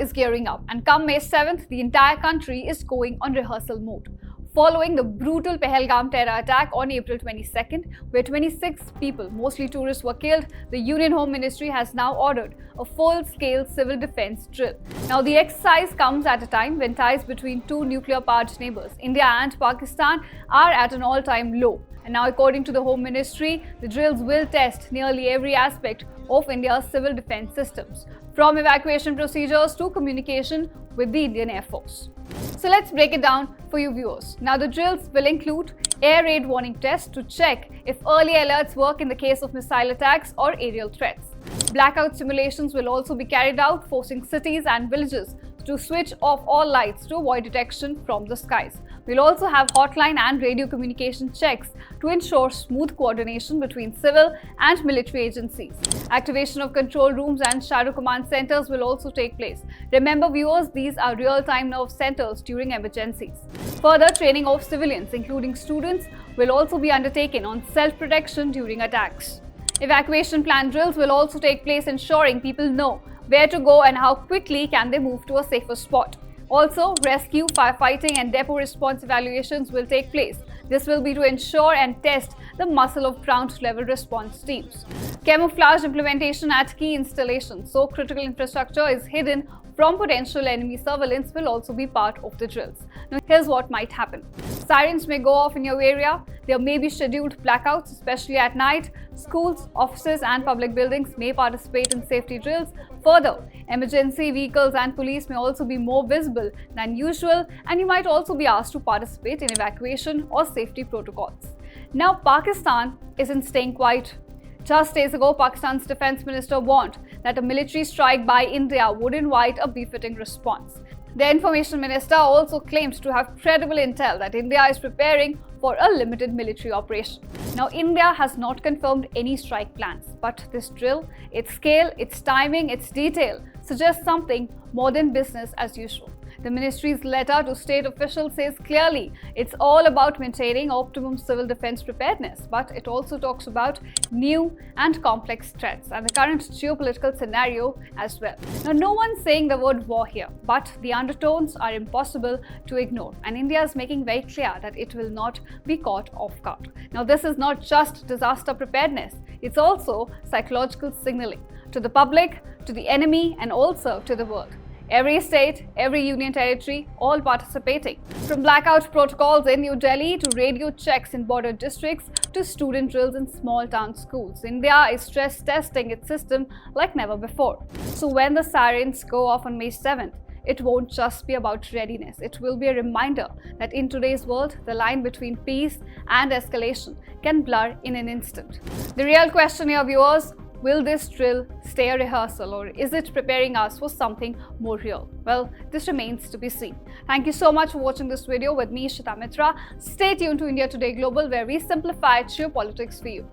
is gearing up, and come May 7th, the entire country is going on rehearsal mode. Following the brutal Pahalgam terror attack on April 22nd, where 26 people, mostly tourists, were killed, the Union Home Ministry has now ordered a full-scale civil defense drill. Now, the exercise comes at a time when ties between two nuclear-powered neighbors, India and Pakistan, are at an all-time low. And now, according to the Home Ministry, the drills will test nearly every aspect of India's civil defense systems, from evacuation procedures to communication with the Indian Air Force. So let's break it down for you viewers. Now, the drills will include air raid warning tests to check if early alerts work in the case of missile attacks or aerial threats. Blackout simulations will also be carried out, forcing cities and villages to switch off all lights to avoid detection from the skies. We'll also have hotline and radio communication checks to ensure smooth coordination between civil and military agencies. Activation of control rooms and shadow command centers will also take place. Remember viewers, these are real-time nerve centers during emergencies. Further, training of civilians, including students, will also be undertaken on self-protection during attacks. Evacuation plan drills will also take place, ensuring people know where to go and how quickly can they move to a safer spot. Also, rescue, firefighting and depot response evaluations will take place. This will be to ensure and test the muscle of ground-level response teams. Camouflage implementation at key installations, so critical infrastructure is hidden from potential enemy surveillance, will also be part of the drills. Now, here's what might happen. Sirens may go off in your area. There may be scheduled blackouts, especially at night. Schools, offices and public buildings may participate in safety drills. Further, emergency vehicles and police may also be more visible than usual, and you might also be asked to participate in evacuation or safety protocols. Now, Pakistan isn't staying quiet. Just days ago, Pakistan's defense minister warned that a military strike by India would invite a befitting response. The information minister also claimed to have credible intel that India is preparing for a limited military operation. Now, India has not confirmed any strike plans, but this drill, its scale, its timing, its detail suggests something more than business as usual. The ministry's letter to state officials says clearly it's all about maintaining optimum civil defense preparedness, but it also talks about new and complex threats and the current geopolitical scenario as well. Now, no one's saying the word war here, but the undertones are impossible to ignore, and India is making very clear that it will not be caught off guard. Now, this is not just disaster preparedness, it's also psychological signaling to the public, to the enemy, and also to the world. Every state, every union territory, all participating. From blackout protocols in New Delhi to radio checks in border districts to student drills in small town schools, India is stress testing its system like never before. So when the sirens go off on May 7th, it won't just be about readiness. It will be a reminder that in today's world, the line between peace and escalation can blur in an instant. The real question here, viewers, will this drill stay a rehearsal, or is it preparing us for something more real? Well, this remains to be seen. Thank you so much for watching this video with me, Ishita Mitra. Stay tuned to India Today Global, where we simplify geopolitics for you.